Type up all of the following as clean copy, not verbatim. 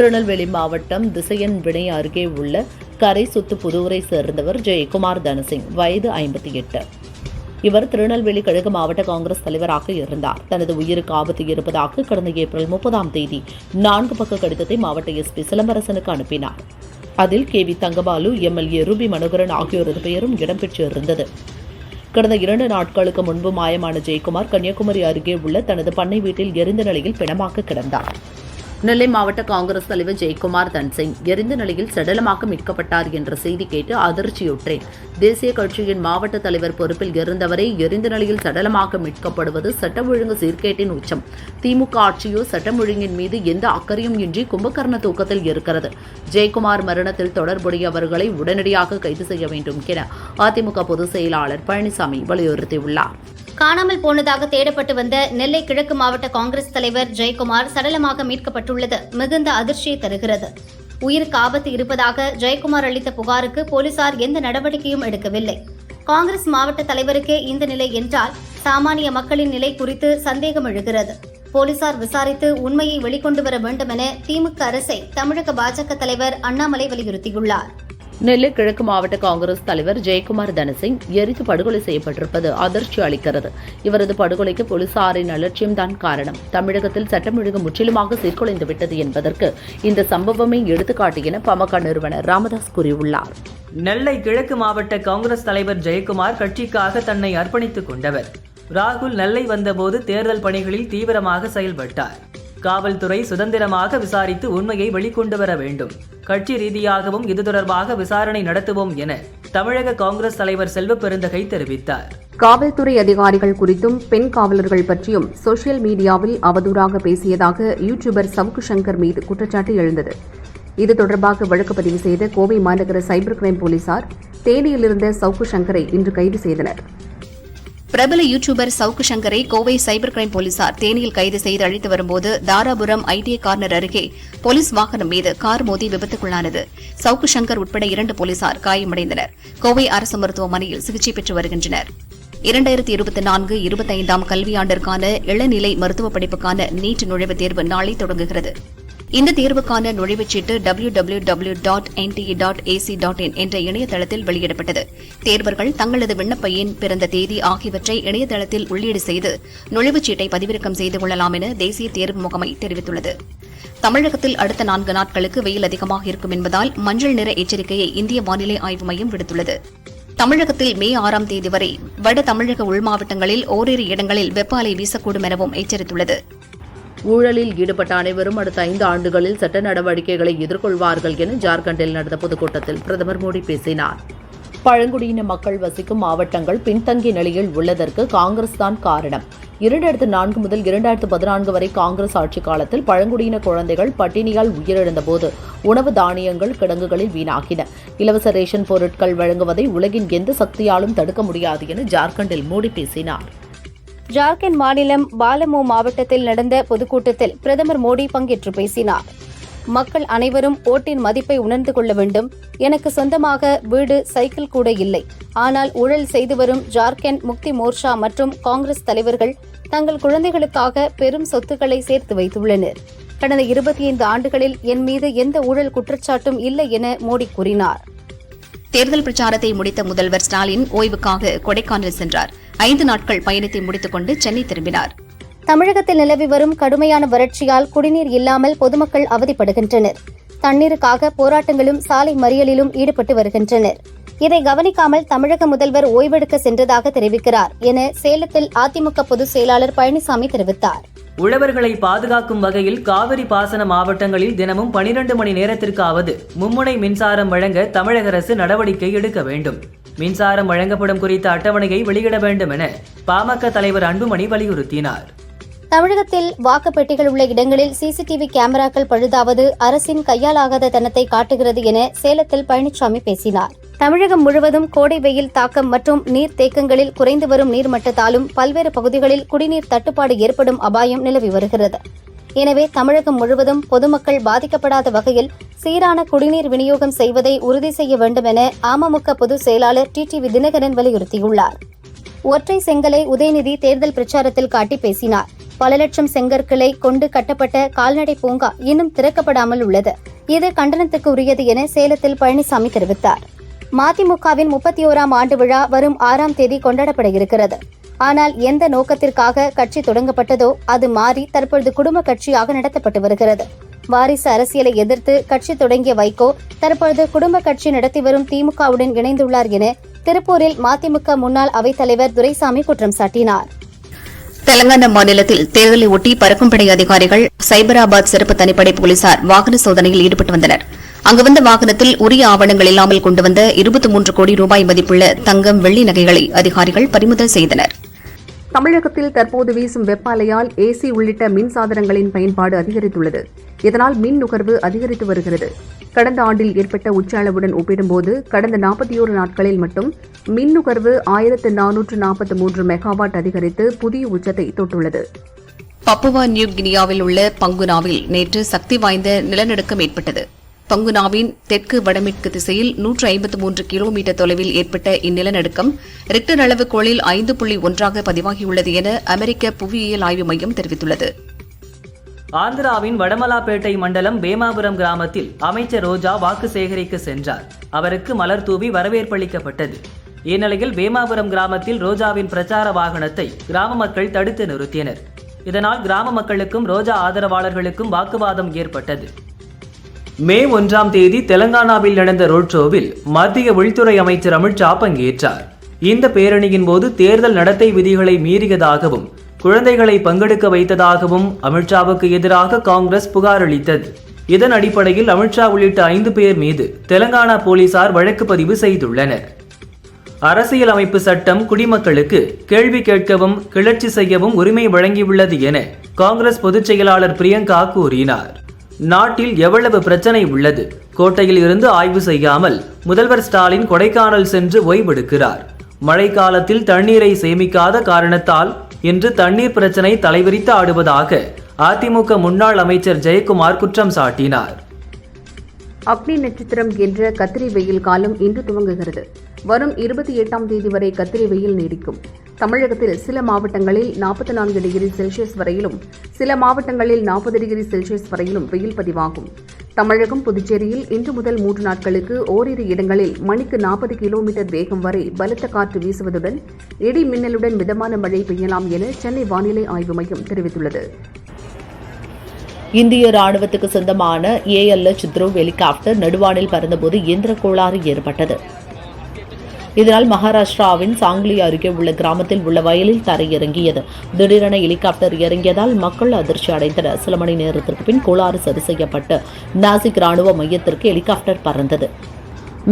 திருநெல்வேலி மாவட்டம் திசையன்விளை அருகே உள்ள கரைசுத்து புதூரை சேர்ந்தவர் ஜெயக்குமார் தனசிங், வயது 58. இவர் திருநெல்வேலி கிழக்கு மாவட்ட காங்கிரஸ் தலைவராக இருந்தார். தனது உயிருக்கு ஆபத்து இருப்பதாக கடந்த ஏப்ரல் 30ஆம் தேதி 4 பக்க கடிதத்தை மாவட்ட எஸ்பி சிலம்பரசனுக்கு அனுப்பினார். அதில் KV Thangabalu, MLA Ruby Manoharan ஆகியோரது பெயரும் இடம்பெற்றிருந்தது. கடந்த 2 நாட்களுக்கு முன்பு மாயமான ஜெயக்குமார் கன்னியாகுமரி அருகே உள்ள தனது பண்ணை வீட்டில் எரிந்த நிலையில் பிணமாக கிடந்தார். நெல்லை மாவட்ட காங்கிரஸ் தலைவர் ஜெயக்குமார் தன்சிங் எரிந்த நிலையில் சடலமாக மீட்கப்பட்டார் என்ற செய்தி கேட்டு அதிர்ச்சியுற்றேன். தேசிய கட்சியின் மாவட்ட தலைவர் பொறுப்பில் இருந்தவரை எரிந்த நிலையில் சடலமாக மீட்கப்படுவது சட்ட ஒழுங்கு சீர்கேட்டின் உச்சம். திமுக ஆட்சியோ சட்டம் ஒழுங்கின் மீது எந்த அக்கறையும் இன்றி கும்பகர்ண தூக்கத்தில் இருக்கிறது. ஜெயக்குமார் மரணத்தில் தொடர்புடையவர்களை உடனடியாக கைது செய்ய வேண்டும் என அதிமுக பொதுச் செயலாளர் பழனிசாமி வலியுறுத்தியுள்ளார். காணாமல் போனதாக தேடப்பட்டு வந்த நெல்லை கிழக்கு மாவட்ட காங்கிரஸ் தலைவர் ஜெயக்குமார் சடலமாக மீட்கப்பட்டுள்ளது மிகுந்த அதிர்ச்சியை தருகிறது. உயிருக்கு ஆபத்து இருப்பதாக ஜெயக்குமார் அளித்த புகாருக்கு போலீசார் எந்த நடவடிக்கையும் எடுக்கவில்லை. காங்கிரஸ் மாவட்ட தலைவருக்கே இந்த நிலை என்றால் சாமானிய மக்களின் நிலை குறித்து சந்தேகம் எழுகிறது. போலீசார் விசாரித்து உண்மையை வெளிக்கொண்டு வர வேண்டும் என திமுக அரசை தமிழக பாஜக தலைவர் அண்ணாமலை வலியுறுத்தியுள்ளார். நெல்லை கிழக்கு மாவட்ட காங்கிரஸ் தலைவர் ஜெயக்குமார் தனசிங் எரித்து படுகொலை செய்யப்பட்டிருப்பது அதிர்ச்சி அளிக்கிறது. இவரது படுகொலைக்கு போலீசாரின் அலட்சியம்தான் காரணம். தமிழகத்தில் சட்டம் ஒழுங்கு முற்றிலுமாக சீர்குலைந்து விட்டது என்பதற்கு இந்த சம்பவமே எடுத்துக்காட்டு என பாமக நிறுவனர் ராமதாஸ் கூறியுள்ளார். நெல்லை கிழக்கு மாவட்ட காங்கிரஸ் தலைவர் ஜெயக்குமார் கட்சிக்காக தன்னை அர்ப்பணித்துக் கொண்டவர். ராகுல் நெல்லை வந்தபோது தேர்தல் பணிகளில் தீவிரமாக செயல்பட்டார். காவல்துறை சுதந்திரமாக விசாரித்து உண்மையை வெளிக்கொண்டு வர வேண்டும். கட்சி ரீதியாகவும் இது தொடர்பாக விசாரணை நடத்துவோம் என தமிழக காங்கிரஸ் தலைவர் செல்வ பெருந்தகை தெரிவித்தார். காவல்துறை அதிகாரிகள் குறித்தும் பெண் காவலர்கள் பற்றியும் சோசியல் மீடியாவில் அவதூறாக பேசியதாக யூடியூபர் சவுக்கு சங்கர் மீது குற்றச்சாட்டு எழுந்தது. இது தொடர்பாக வழக்கு பதிவு செய்த கோவை மாநகர சைபர் கிரைம் போலீசார் தேனியில் இருந்த சவுக்கு சங்கரை இன்று கைது செய்தனர். பிரபல யூடியூபர் சவுக்கு சங்கரை கோவை சைபர் கிரைம் போலீசார் தேனியில் கைது செய்து அழைத்து வரும்போது தாராபுரம் ITA கார்னர் அருகே போலீஸ் வாகனம் மீது கார் மோதி விபத்துக்குள்ளானது. சவுக்கு சங்கர் உட்பட 2 போலீசார் காயமடைந்தனர். கோவை அரசு மருத்துவமனையில் சிகிச்சை பெற்று வருகின்றனர். 2024-25 கல்வியாண்டிற்கான இளநிலை மருத்துவ படிப்புக்கான நீட் நுழைவுத் தேர்வு நாளை தொடங்குகிறது. இந்த தேர்வுக்கான நுழைவுச் சீட்டு www.nte.ac.in என்ற இணையதளத்தில் வெளியிடப்பட்டது. தேர்வர்கள் தங்களது விண்ணப்ப எண், பிறந்த தேதி ஆகியவற்றை இணையதளத்தில் உள்ளீடு செய்து நுழைவுச் சீட்டை பதிவிறக்கம் செய்து கொள்ளலாம் என தேசிய தேர்வு முகமை தெரிவித்துள்ளது. தமிழகத்தில் அடுத்த 4 நாட்களுக்கு வெயில் அதிகமாக இருக்கும் என்பதால் மஞ்சள் நிற எச்சரிக்கையை இந்திய வானிலை ஆய்வு மையம் விடுத்துள்ளது. தமிழகத்தில் மே 6ஆம் தேதி வரை வட தமிழக உள்மாவட்டங்களில் ஓரிரு இடங்களில் வெப்ப அலை வீசக்கூடும் எனவும் எச்சரித்துள்ளது. ஊழலில் ஈடுபட்ட அனைவரும் அடுத்த 5 ஆண்டுகளில் சட்ட நடவடிக்கைகளை எதிர்கொள்வார்கள் என ஜார்க்கண்டில் நடந்த பொதுக்கூட்டத்தில் பிரதமர் மோடி பேசினார். பழங்குடியின மக்கள் வசிக்கும் மாவட்டங்கள் பின்தங்கிய நிலையில் உள்ளதற்கு காங்கிரஸ் தான் காரணம். 2004 முதல் 2014 வரை காங்கிரஸ் ஆட்சிக் காலத்தில் பழங்குடியின குழந்தைகள் பட்டினியால் உயிரிழந்தபோது உணவு தானியங்கள் கிடங்குகளில் வீணாகின. இலவச ரேஷன் பொருட்கள் வழங்குவதை உலகின் எந்த சக்தியாலும் தடுக்க முடியாது என ஜார்க்கண்டில் மோடி பேசினார். ஜார்க்கண்ட் மாநிலம் பாலமோ மாவட்டத்தில் நடந்த பொதுக்கூட்டத்தில் பிரதமர் மோடி பங்கேற்று பேசினார். மக்கள் அனைவரும் ஓட்டின் மதிப்பை உணர்ந்து கொள்ள வேண்டும். எனக்கு சொந்தமாக வீடு, சைக்கிள் கூட இல்லை. ஆனால் ஊழல் செய்து வரும் ஜார்க்கண்ட் முக்தி மோர்ச்சா மற்றும் காங்கிரஸ் தலைவர்கள் தங்கள் குழந்தைகளுக்காக பெரும் சொத்துக்களை சேர்த்து வைத்துள்ளனர். கடந்த 25 ஆண்டுகளில் என் மீது எந்த ஊழல் குற்றச்சாட்டும் இல்லை என மோடி கூறினார். தேர்தல் பிரச்சாரத்தை முடித்த முதல்வர் ஸ்டாலின் ஓய்வுக்காக கொடைக்கானல் சென்றார். 5 நாட்கள் பயணத்தை முடித்துக் கொண்டு சென்னை திரும்பினார். தமிழகத்தில் நிலவி வரும் கடுமையான வறட்சியால் குடிநீர் இல்லாமல் பொதுமக்கள் அவதிப்படுகின்றனர். தண்ணீருக்காக போராட்டங்களும் சாலை மறியலிலும் ஈடுபட்டு வருகின்றனர். இதை கவனிக்காமல் தமிழக முதல்வர் ஓய்வெடுக்க சென்றதாக தெரிவிக்கிறார் என சேலத்தில் அதிமுக பொதுச் செயலாளர் பழனிசாமி தெரிவித்தார். உழவர்களை பாதுகாக்கும் வகையில் காவிரி பாசன மாவட்டங்களில் தினமும் 12 மணி நேரத்திற்காவது மும்முனை மின்சாரம் வழங்க தமிழக அரசு நடவடிக்கை எடுக்க வேண்டும். மின்சாரம் வழங்கப்படும் குறித்த அட்டவணையை வெளியிட வேண்டும் என பாமக தலைவர் அன்புமணி வலியுறுத்தினார். தமிழகத்தில் வாக்குப்பெட்டிகள் உள்ள இடங்களில் சிசிடிவி கேமராக்கள் பழுதாவது அரசின் கையாலாகாத தனத்தை காட்டுகிறது என சேலத்தில் பழனிசாமி பேசினார். தமிழகம் முழுவதும் கோடை வெயில் தாக்கம் மற்றும் நீர் தேக்கங்களில் குறைந்து வரும் நீர்மட்டத்தாலும் பல்வேறு பகுதிகளில் குடிநீர் தட்டுப்பாடு ஏற்படும் அபாயம் நிலவி வருகிறது. எனவே தமிழகம் முழுவதும் பொதுமக்கள் பாதிக்கப்படாத வகையில் சீரான குடிநீர் விநியோகம் செய்வதை உறுதி செய்ய வேண்டும் என அமமுக பொதுச் செயலாளர் டிடிவி தினகரன் வலியுறுத்தியுள்ளார். ஒற்றை செங்கலை உதயநிதி தேர்தல் பிரச்சாரத்தில் காட்டி பேசினார். பல லட்சம் செங்கற்களை கொண்டு கட்டப்பட்ட கால்நடை பூங்கா இன்னும் திறக்கப்படாமல் உள்ளது. இது கண்டனத்துக்கு உரியது என சேலத்தில் பழனிசாமி தெரிவித்தார். மதிமுகவின் 31ஆம் ஆண்டு விழா வரும் 6ஆம் தேதி கொண்டாடப்பட இருக்கிறது. ஆனால் எந்த நோக்கத்திற்காக கட்சி தொடங்கப்பட்டதோ அது மாறி தற்பொழுது குடும்ப கட்சியாக நடத்தப்பட்டு வருகிறது. வாரிசு அரசியலை எதிர்த்து கட்சி தொடங்கிய வைகோ தற்பொழுது குடும்ப கட்சி நடத்தி வரும் திமுகவுடன் இணைந்துள்ளார் என திருப்பூரில் மதிமுக முன்னாள் அவைத்தலைவர் துரைசாமி குற்றம் சாட்டினார். தெலங்கானா மாநிலத்தில் தேர்தலை ஒட்டி பறக்கும் படை அதிகாரிகள் சைபராபாத் சிறப்பு தனிப்படை போலீசார் வாகன சோதனையில் ஈடுபட்டு வந்தனர். அங்கு வந்த வாகனத்தில் உரிய ஆவணங்கள் இல்லாமல் கொண்டு வந்த 23 கோடி ரூபாய் மதிப்புள்ள தங்கம், வெள்ளி நகைகளை அதிகாரிகள் பறிமுதல் செய்தனர். தமிழகத்தில் தற்போது வீசும் வெப்ப அலையால் ஏசி உள்ளிட்ட மின் சாதனங்களின் பயன்பாடு அதிகரித்துள்ளது. இதனால் மின் நுகர்வு அதிகரித்து வருகிறது. கடந்த ஆண்டில் ஏற்பட்ட உச்ச அளவுடன் ஒப்பிடும்போது கடந்த 41 நாட்களில் மட்டும் மின் நுகர்வு 1443 மெகாவாட் அதிகரித்து புதிய உச்சத்தை தொட்டுள்ளது. பப்புவா நியூ கினியாவில் உள்ள பங்குனாவில் நேற்று சக்தி வாய்ந்த நிலநடுக்கம் ஏற்பட்டது. பங்குனாவின் தெற்கு வடமேற்கு திசையில் 153 கிலோமீட்டர் தொலைவில் ஏற்பட்ட இந்நிலநடுக்கம் ரிக்டர் அளவுகோலில் 5.1 பதிவாகியுள்ளது என அமெரிக்க புவியியல் ஆய்வு மையம் தெரிவித்துள்ளது. ஆந்திராவின் வடமலாப்பேட்டை மண்டலம் பேமாபுரம் கிராமத்தில் அமைச்சர் ரோஜா வாக்கு சேகரிக்க சென்றார். அவருக்கு மலர் தூவி வரவேற்பளிக்கப்பட்டது. இந்நிலையில் பேமாபுரம் கிராமத்தில் ரோஜாவின் பிரச்சார வாகனத்தை கிராம மக்கள் தடுத்து நிறுத்தினர். இதனால் கிராம மக்களுக்கும் ரோஜா ஆதரவாளர்களுக்கும் வாக்குவாதம் ஏற்பட்டது. மே 1ஆம் தேதி தெலங்கானாவில் நடந்த ரோட் ஷோவில் மத்திய உள்துறை அமைச்சர் அமித்ஷா பங்கேற்றார். இந்த பேரணியின் போது தேர்தல் நடத்தை விதிகளை மீறியதாகவும் குழந்தைகளை பங்கெடுக்க வைத்ததாகவும் அமித்ஷாவுக்கு எதிராக காங்கிரஸ் புகார் அளித்தது. இதன் அடிப்படையில் அமித்ஷா உள்ளிட்ட 5 பேர் மீது தெலங்கானா போலீசார் வழக்கு பதிவு செய்துள்ளனர். அரசியலமைப்பு சட்டம் குடிமக்களுக்கு கேள்வி கேட்கவும் கிளர்ச்சி செய்யவும் உரிமை வழங்கியுள்ளது என காங்கிரஸ் பொதுச் செயலாளர் பிரியங்கா கூறினார். நாட்டில் எவ்வளவு பிரச்சனை உள்ளது, கோட்டையில் இருந்து ஆய்வு செய்யாமல் முதல்வர் ஸ்டாலின் கொடைக்கானல் சென்று ஓய்வெடுக்கிறார். மழைக்காலத்தில் தண்ணீரை சேமிக்காத காரணத்தால் இன்று தண்ணீர் பிரச்சனை தலைவிரித்து ஆடுவதாக அதிமுக முன்னாள் அமைச்சர் ஜெயக்குமார் குற்றம் சாட்டினார். அக்னி நட்சத்திரம் என்ற கத்திரி வெயில் காலம் இன்று துவங்குகிறது. வரும் 28ஆம் தேதி வரை கத்திரி வெயில் நீடிக்கும். தமிழகத்தில் சில மாவட்டங்களில் 44 டிகிரி செல்சியஸ் வரையிலும், சில மாவட்டங்களில் 40 டிகிரி செல்சியஸ் வரையிலும் வெயில் பதிவாகும். தமிழகம், புதுச்சேரியில் இன்று முதல் 3 நாட்களுக்கு ஓரிரு இடங்களில் மணிக்கு 40 கிலோமீட்டர் வேகம் வரை பலத்த காற்று வீசுவதுடன் இடி மின்னலுடன் மிதமான மழை பெய்யலாம் என சென்னை வானிலை ஆய்வு மையம் தெரிவித்துள்ளது. இந்திய ராணுவத்துக்கு சொந்தமான ALH த்ருவ் ஹெலிகாப்டர் நடுவானில் பறந்தபோது இயந்திர கோளாறு ஏற்பட்டது. இதனால் மகாராஷ்டிராவின் சாங்லி அருகே உள்ள கிராமத்தில் உள்ள வயலில் தரையிறங்கியது. திடீரென ஹெலிகாப்டர் இறங்கியதால் மக்கள் அதிர்ச்சி அடைந்தனர். சில மணி நேரத்திற்கு பின் கோளாறு சரி செய்யப்பட்டு நாசிக் ராணுவ மையத்திற்கு ஹெலிகாப்டர் பறந்தது.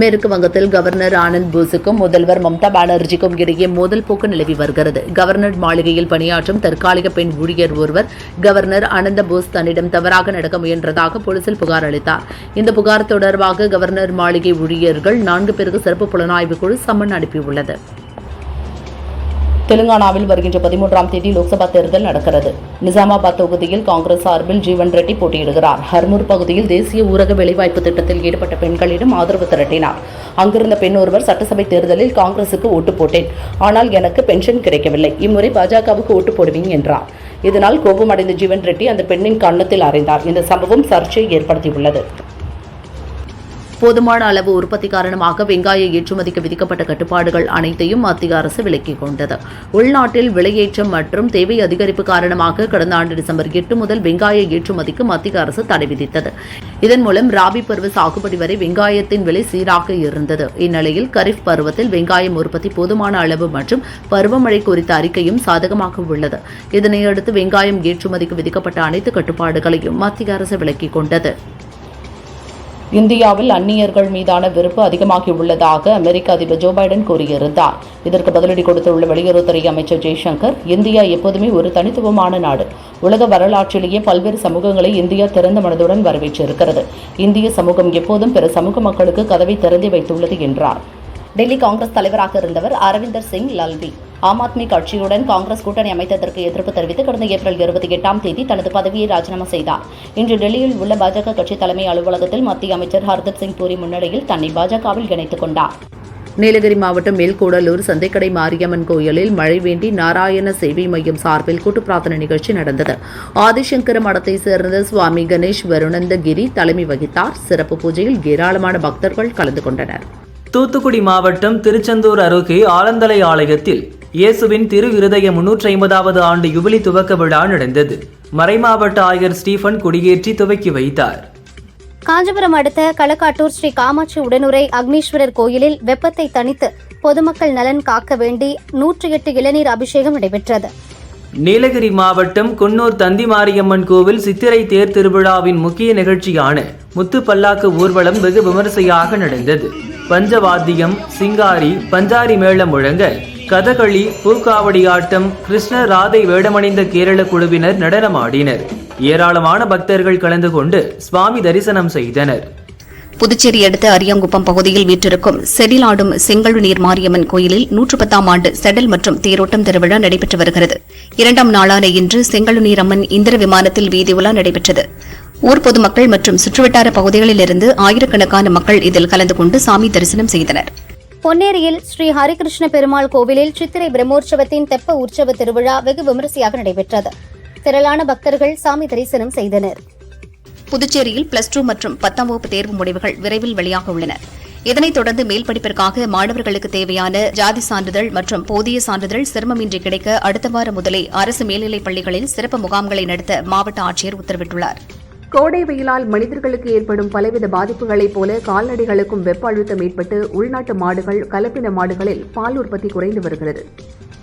மேற்கு வங்கத்தில் கவர்னர் ஆனந்த் போஸுக்கும் முதல்வர் மம்தா பானர்ஜிக்கும் இடையே மோதல் போக்கு நிலவி வருகிறது. கவர்னர் மாளிகையில் பணியாற்றும் தற்காலிக பெண் ஊழியர் ஒருவர் கவர்னர் ஆனந்த போஸ் தன்னிடம் தவறாக நடக்க முயன்றதாக போலீசில் புகார் அளித்தார். இந்த புகார் தொடர்பாக கவர்னர் மாளிகை ஊழியர்கள் 4 பேருக்கு சிறப்பு புலனாய்வு குழு சம்மன் அனுப்பியுள்ளது. தெலுங்கானாவில் வருகின்ற 13ஆம் தேதி லோக்சபா தேர்தல் நடக்கிறது. நிசாமாபாத் தொகுதியில் காங்கிரஸ் சார்பில் ஜீவன் ரெட்டி போட்டியிடுகிறார். ஹர்மூர் பகுதியில் தேசிய ஊரக வேலைவாய்ப்பு திட்டத்தில் ஈடுபட்ட பெண்களிடம் ஆதரவு திரட்டினார். அங்கிருந்த பெண் ஒருவர் சட்டசபை தேர்தலில் காங்கிரசுக்கு ஓட்டு போட்டேன், ஆனால் எனக்கு பென்ஷன் கிடைக்கவில்லை, இம்முறை பாஜகவுக்கு ஓட்டு போடுவீங்க என்றார். இதனால் கோபமடைந்த ஜீவன் ரெட்டி அந்த பெண்ணின் கன்னத்தில் அறைந்தார். இந்த சம்பவம் சர்ச்சையை ஏற்படுத்தியுள்ளது. போதுமான அளவு உற்பத்தி காரணமாக வெங்காய ஏற்றுமதிக்கு விதிக்கப்பட்ட கட்டுப்பாடுகள் அனைத்தையும் மத்திய அரசு விலக்கிக் கொண்டது. உள்நாட்டில் விலையேற்றம் மற்றும் தேவை அதிகரிப்பு காரணமாக கடந்த ஆண்டு டிசம்பர் 8 முதல் வெங்காய ஏற்றுமதிக்கு மத்திய அரசு தடை விதித்தது. இதன் மூலம் ராபி பருவ சாகுபடி வரை வெங்காயத்தின் விலை சீராக இருந்தது. இந்நிலையில் கரீஃப் பருவத்தில் வெங்காயம் உற்பத்தி போதுமான அளவு மற்றும் பருவமழை குறித்த அறிக்கையும் சாதகமாக உள்ளது. இதனையடுத்து வெங்காயம் ஏற்றுமதிக்கு விதிக்கப்பட்ட அனைத்து கட்டுப்பாடுகளையும் மத்திய அரசு விலக்கிக் கொண்டது. இந்தியாவில் அந்நியர்கள் மீதான வெறுப்பு அதிகமாகியுள்ளதாக அமெரிக்க அதிபர் ஜோ பைடன் கூறியிருந்தார். இதற்கு பதிலடி கொடுத்துள்ள வெளியுறவுத்துறை அமைச்சர் ஜெய்சங்கர், இந்தியா எப்போதுமே ஒரு தனித்துவமான நாடு. உலக வரலாற்றிலேயே பல்வேறு சமூகங்களை இந்தியா திறந்த மனதுடன் வரவேற்றிருக்கிறது. இந்திய சமூகம் எப்போதும் பிற சமூக மக்களுக்கு கதவை திறந்து வைத்துள்ளது என்றார். டெல்லி காங்கிரஸ் தலைவராக இருந்தவர் அரவிந்தர் சிங் லல்வி ஆம் ஆத்மி கட்சியுடன் காங்கிரஸ் கூட்டணி அமைத்ததற்கு எதிர்ப்பு தெரிவித்து கடந்த ஏப்ரல் 28ஆம் தேதி தனது பதவியை ராஜினாமா செய்தார். இன்று டெல்லியில் உள்ள பாஜக கட்சி தலைமை அலுவலகத்தில் மத்திய அமைச்சர் ஹர்தீப் சிங் பூரி முன்னிலையில் தன்னை பாஜகவில் இணைத்துக் கொண்டார். நீலகிரி மாவட்டம் மேல்கூடலூர் சந்தைக்கடை மாரியம்மன் கோயிலில் மழை வேண்டி நாராயண சேவை மையம் சார்பில் கூட்டு பிரார்த்தனை நிகழ்ச்சி நடந்தது. ஆதிசங்கர மடத்தை சேர்ந்த சுவாமி கணேஷ் வருணந்தகிரி தலைமை வகித்தார். சிறப்பு பூஜையில் ஏராளமான பக்தர்கள் கலந்து கொண்டனர். தூத்துக்குடி மாவட்டம் திருச்செந்தூர் அருகே ஆலந்தலை ஆலயத்தில் இயேசுவின் திரு இருதய 350வது ஆண்டு யுபிலி துவக்க விழா நடந்தது. மறைமாவட்ட ஆயர் ஸ்டீபன் கொடியேற்றி துவக்கி வைத்தார். காஞ்சிபுரம் அடுத்த களக்காட்டூர் ஸ்ரீ காமாட்சி உடனுரை அக்னீஸ்வரர் கோயிலில் வெப்பத்தை தணித்து பொதுமக்கள் நலன் காக்க வேண்டி 108 இளநீர் அபிஷேகம் நடைபெற்றது. நீலகிரி மாவட்டம் குன்னூர் தந்தி மாரியம்மன் கோவில் சித்திரை தேர் திருவிழாவின் முக்கிய நிகழ்ச்சியான முத்து பல்லாக்கு ஊர்வலம் வெகு விமரிசையாக நடந்தது. பஞ்சவாத்தியம், சிங்காரி, பஞ்சாரி மேளம் முழங்க கதகளி, பூக்காவடி ஆட்டம், கிருஷ்ண ராதை வேடமணிந்த கேரள குழுவினர் நடனமாடினர். ஏராளமான பக்தர்கள் கலந்து கொண்டு சுவாமி தரிசனம் செய்தனர். புதுச்சேரி அடுத்த அரியாங்குப்பம் பகுதியில் வீற்றிருக்கும் செடிலாடும் செங்கழுநீர் மாரியம்மன் கோயிலில் 110ஆம் ஆண்டு செடல் மற்றும் தேரோட்டம் திருவிழா நடைபெற்று வருகிறது. 2ஆம் நாளான இன்று செங்கழுநீர் அம்மன் இந்திர விமானத்தில் வீதி உலா நடைபெற்றது. ஊர் பொதுமக்கள் மற்றும் சுற்றுவட்டார பகுதிகளிலிருந்து ஆயிரக்கணக்கான மக்கள் இதில் கலந்து கொண்டு சாமி தரிசனம் செய்தனர். பொன்னேரியில் ஸ்ரீ ஹரிகிருஷ்ண பெருமாள் கோவிலில் சித்திரை பிரம்மோற்சவத்தின் தெப்ப உற்சவ திருவிழா வெகு விமரிசையாக நடைபெற்றது. திரளான பக்தர்கள் சாமி தரிசனம் செய்தனர். புதுச்சேரியில் +2 மற்றும் 10ஆம் வகுப்பு தேர்வு முடிவுகள் விரைவில் வெளியாக உள்ளன. இதனைத் தொடர்ந்து மேல் படிப்பிற்காக மாணவர்களுக்கு தேவையான ஜாதி சான்றிதழ் மற்றும் போதிய சான்றிதழ் சிரமமின்றி கிடைக்க அடுத்த வாரம் முதலே அரசு மேல்நிலைப் பள்ளிகளில் சிறப்பு முகாம்களை நடத்த மாவட்ட ஆட்சியர் உத்தரவிட்டுள்ளார். கோடை வெயிலால் மனிதர்களுக்கு ஏற்படும் பலவித பாதிப்புகளைப் போல கால்நடைகளுக்கும் வெப்ப அழுத்தம் ஏற்பட்டு உள்நாட்டு மாடுகள், கலப்பின மாடுகளில் பால் உற்பத்தி குறைந்து வருகிறது.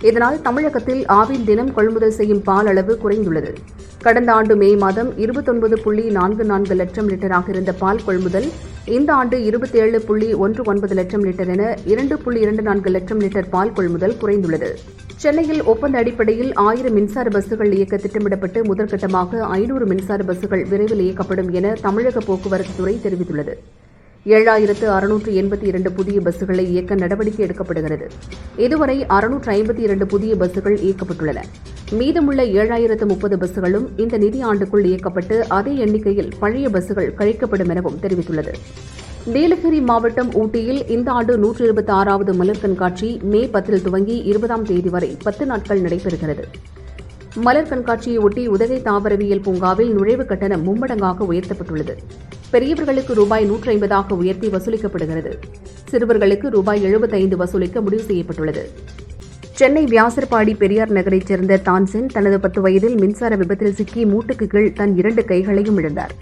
இதனால் தமிழகத்தில் ஆவின் தினம் கொள்முதல் செய்யும் பால் அளவு குறைந்துள்ளது. கடந்த ஆண்டு மே மாதம் 29.44 லட்சம் லிட்டராக இருந்த பால் கொள்முதல் இந்த ஆண்டு 27.19 லட்சம் லிட்டர் என 2.24 லட்சம் லிட்டர் பால் கொள்முதல் குறைந்துள்ளது. சென்னையில் ஒப்பந்த அடிப்படையில் 1000 மின்சார பஸ்கள் இயக்க திட்டமிடப்பட்டு முதற்கட்டமாக 500 மின்சார பஸ்கள் விரைவில் இயக்கப்படும் என தமிழக போக்குவரத்து துறை தெரிவித்துள்ளது. 7682 புதிய பஸ்களை இயக்க நடவடிக்கை எடுக்கப்படுகிறது. இதுவரை 652 புதிய பஸ்கள் இயக்கப்பட்டுள்ளன. மீதமுள்ள 7030 பஸ்களும் இந்த நிதி ஆண்டுக்குள் இயக்கப்பட்டு அதே எண்ணிக்கையில் பழைய பஸ்கள் கழிக்கப்படும் எனவும் தெரிவித்துள்ளது. நீலகிரி மாவட்டம் ஊட்டியில் இந்த ஆண்டு 126வது மலர் கண்காட்சி மே 10 துவங்கி 20ஆம் தேதி வரை 10 நாட்கள் நடைபெறுகிறது. மலர் கண்காட்சியை ஒட்டி உதகை தாவரவியல் பூங்காவில் நுழைவுக் கட்டணம் மும்மடங்காக உயர்த்தப்பட்டுள்ளது. பெரியவர்களுக்கு ரூபாய் 150 உயர்த்தி வசூலிக்கப்படுகிறது. சிறுவர்களுக்கு ரூபாய் 75 வசூலிக்க முடிவு செய்யப்பட்டுள்ளது. சென்னை வியாசர்பாடி பெரியார் நகரைச் சேர்ந்த தான்சென் தனது 10 வயதில் மின்சார விபத்தில் சிக்கி மூட்டுக்கு கீழ் தன் 2 கைகளையும் இழந்தார்.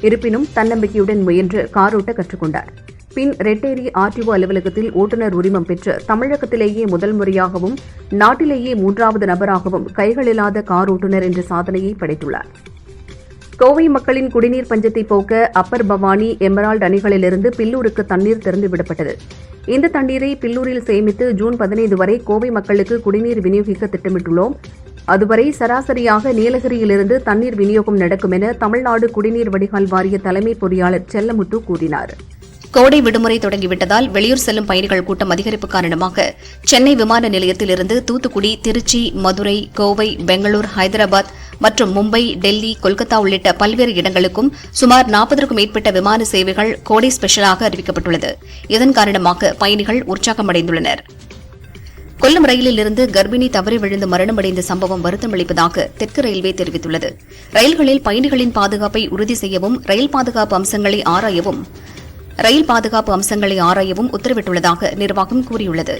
இருப்பினும் தன்னம்பிக்கையுடன் முயன்று காரோட்ட கற்றுக்கொண்டார். பின் ரெட்டேரி ஆர்டிஓ அலுவலகத்தில் ஓட்டுநர் உரிமம் பெற்று தமிழகத்திலேயே முதல் முறையாகவும் நாட்டிலேயே 3வது நபராகவும் கைகளில்லாத கார் ஓட்டுநர் என்ற சாதனையை படைத்துள்ளார். கோவை மக்களின் குடிநீர் பஞ்சத்தை போக்க அப்பர் பவானி, எமரால்டு அணைகளிலிருந்து பில்லூருக்கு தண்ணீர் திறந்துவிடப்பட்டது. இந்த தண்ணீரை பில்லூரில் சேமித்து ஜூன் 15 வரை கோவை மக்களுக்கு குடிநீர் விநியோகிக்க திட்டமிட்டுள்ளோம். அதுவரை சராசரியாக நீலகிரியிலிருந்து தண்ணீர் விநியோகம் நடக்கும் என தமிழ்நாடு குடிநீர் வடிகால் வாரிய தலைமை பொறியாளர் செல்லமுத்து கூறினார். கோடை விடுமுறை தொடங்கிவிட்டதால் வெளியூர் செல்லும் பயணிகள் கூட்டம் அதிகரிப்பு காரணமாக சென்னை விமான நிலையத்திலிருந்து தூத்துக்குடி, திருச்சி, மதுரை, கோவை, பெங்களூர், ஹைதராபாத் மற்றும் மும்பை, டெல்லி, கொல்கத்தா உள்ளிட்ட பல்வேறு இடங்களுக்கும் சுமார் 40க்கும் மேற்பட்ட விமான சேவைகள் கோடை ஸ்பெஷலாக அறிவிக்கப்பட்டுள்ளது. இதன் காரணமாக பயணிகள் உற்சாகமடைந்துள்ளனர். கொல்லம் ரயிலில் இருந்து கர்ப்பிணி தவறி விழுந்து மரணமடைந்த சம்பவம் வருத்தமளிப்பதாக தெற்கு ரயில்வே தெரிவித்துள்ளது. ரயில்களில் பயணிகளின் பாதுகாப்பை உறுதி செய்யவும் ரயில் பாதுகாப்பு அம்சங்களை ஆராயவும் உத்தரவிட்டுள்ளதாக நிர்வாகம் கூறியுள்ளது.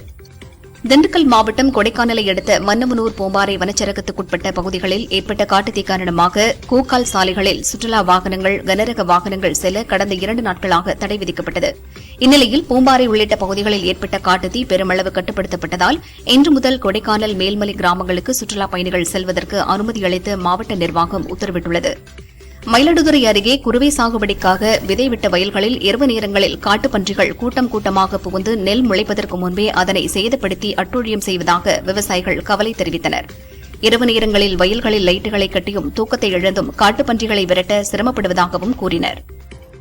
திண்டுக்கல் மாவட்டம் கொடைக்கானலை அடுத்த மன்னமனூர் பூம்பாறை வனச்சரகத்துக்குட்பட்ட பகுதிகளில் ஏற்பட்ட காட்டுத்தீ காரணமாக கூக்கால் சாலைகளில் சுற்றுலா வாகனங்கள், கனரக வாகனங்கள் செல்ல கடந்த 2 நாட்களாக தடை விதிக்கப்பட்டது. இந்நிலையில் பூம்பாறை உள்ளிட்ட பகுதிகளில் ஏற்பட்ட காட்டுத்தீ பெருமளவு கட்டுப்படுத்தப்பட்டதால் இன்று முதல் கொடைக்கானல், மேல்மலை கிராமங்களுக்கு சுற்றுலாப் பயணிகள் செல்வதற்கு அனுமதி அளித்து மாவட்ட நிர்வாகம் உத்தரவிட்டுள்ளது. மயிலாடுதுறை அருகே குறுவை சாகுபடிக்காக விதைவிட்ட வயல்களில் இரவு நேரங்களில் காட்டுப்பன்றிகள் கூட்டமாக புகுந்து நெல் முளைப்பதற்கு முன்பே அதனை சேதப்படுத்தி அட்டூழியம் செய்வதாக விவசாயிகள் கவலை தெரிவித்தனர். இரவு நேரங்களில் வயல்களில் லைட்டுகளை கட்டியும் தூக்கத்தை இழந்தும் காட்டுப்பன்றிகளை விரட்ட சிரமப்படுவதாகவும் கூறினர்.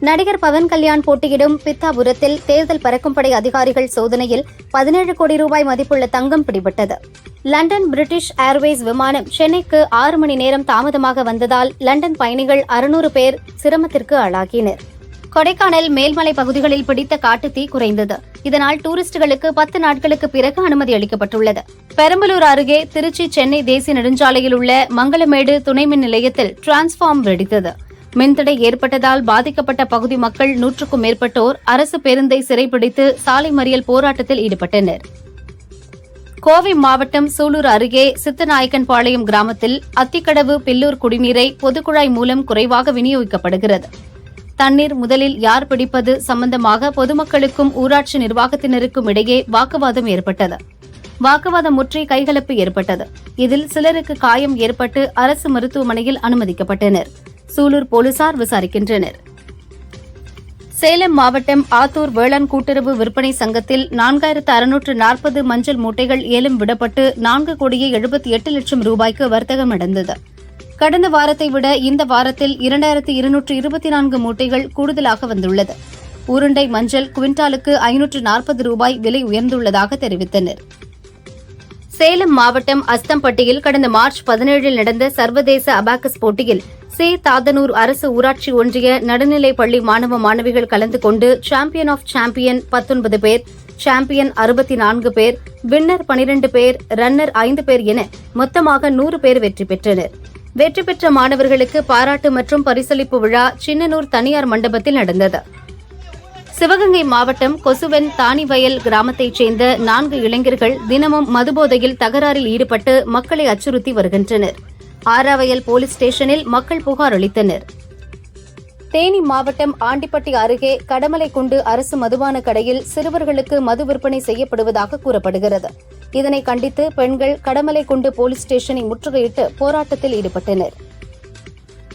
நடிகர் பவன் கல்யாண் போட்டியிடும் பித்தாபுரத்தில் தேர்தல் பறக்கும்படை அதிகாரிகள் சோதனையில் 17 கோடி ரூபாய் மதிப்புள்ள தங்கம் பிடிபட்டது. லண்டன் பிரிட்டிஷ் ஏர்வேஸ் விமானம் சென்னைக்கு 6 மணி நேரம் தாமதமாக வந்ததால் லண்டன் பயணிகள் 600 பேர் சிரமத்திற்கு ஆளாகினர். கொடைக்கானல் மேல்மலை பகுதிகளில் பிடித்த காட்டுத்தீ குறைந்தது. இதனால் டூரிஸ்டுகளுக்கு 10 நாட்களுக்கு பிறகு அனுமதி அளிக்கப்பட்டுள்ளது. பெரம்பலூர் அருகே திருச்சி சென்னை தேசிய நெடுஞ்சாலையில் உள்ள மங்களமேடு துணை மின் நிலையத்தில் டிரான்ஸ்பார்ம் வெடித்தது. மின்தடை ஏற்பட்டதால் பாதிக்கப்பட்ட பகுதி மக்கள் 100க்கும் மேற்பட்டோர் அரசு பேருந்தை சிறைப்பிடித்து சாலை மறியல் போராட்டத்தில் ஈடுபட்டனர். கோவை மாவட்டம் சூலூர் அருகே சித்தநாயக்கன்பாளையம் கிராமத்தில் அத்திக்கடவு பில்லூர் குடிநீரை பொதுக்குழாய் மூலம் குறைவாக விநியோகிக்கப்படுகிறது. தண்ணீர் முதலில் யார் பிடிப்பது சம்பந்தமாக பொதுமக்களுக்கும் ஊராட்சி நிர்வாகத்தினருக்கும் இடையே வாக்குவாதம் ஏற்பட்டது. வாக்குவாதம் முற்றி கைகலப்பு ஏற்பட்டது. இதில் சிலருக்கு காயம் ஏற்பட்டு அரசு மருத்துவமனையில் அனுமதிக்கப்பட்டனர். சூலூர் போலீசார் விசாரிக்கின்றனர். சேலம் மாவட்டம் ஆத்தூர் வேளாண் கூட்டுறவு விற்பனை சங்கத்தில் 4640 மஞ்சள் மூட்டைகள் ஏலம் விடப்பட்டு 4,78,00,000 ரூபாய்க்கு வர்த்தகம் நடந்தது. கடந்த வாரத்தை விட இந்த வாரத்தில் 2224 மூட்டைகள் கூடுதலாக வந்துள்ளது. உருண்டை மஞ்சள் குவிண்டாலுக்கு 540 ரூபாய் விலை உயர்ந்துள்ளதாக தெரிவித்தனர். சேலம் மாவட்டம் அஸ்தம்பட்டியில் கடந்த மார்ச் 17 நடந்த சர்வதேச அபாக்கஸ் போட்டியில் தாதனூர் அரசு ஊராட்சி ஒன்றிய நடுநிலைப் பள்ளி மாணவ மாணவிகள் கலந்து கொண்டு சாம்பியன் ஆஃப் சாம்பியன் 19 பேர், சாம்பியன் 64 பேர், வின்னர் 12 பேர், ரன்னர் 5 பேர் என மொத்தமாக 100 பேர் வெற்றி பெற்றனர். வெற்றி பெற்ற மாணவர்களுக்கு பாராட்டு மற்றும் பரிசளிப்பு விழா சின்னனூர் தனியார் மண்டபத்தில் நடந்தது. சிவகங்கை மாவட்டம் கொசுவன் தானிவயல் கிராமத்தைச் சேர்ந்த 4 இளைஞர்கள் தினமும் மதுபோதையில் தகராறில் ஈடுபட்டு மக்களை அச்சுறுத்தி வருகின்றனர். ஆராவயல் போலீஸ் ஸ்டேஷனில் மக்கள் புகார் அளித்தனர். தேனி மாவட்டம் ஆண்டிப்பட்டி அருகே கடமலைக்குண்டு அரசு மதுபான கடையில் சிறுவர்களுக்கு மது விற்பனை செய்யப்படுவதாக கூறப்படுகிறது. இதனை கண்டித்து பெண்கள் கடமலைக்குண்டு போலீஸ் ஸ்டேஷனை முற்றுகையிட்டு போராட்டத்தில் ஈடுபட்டனர்.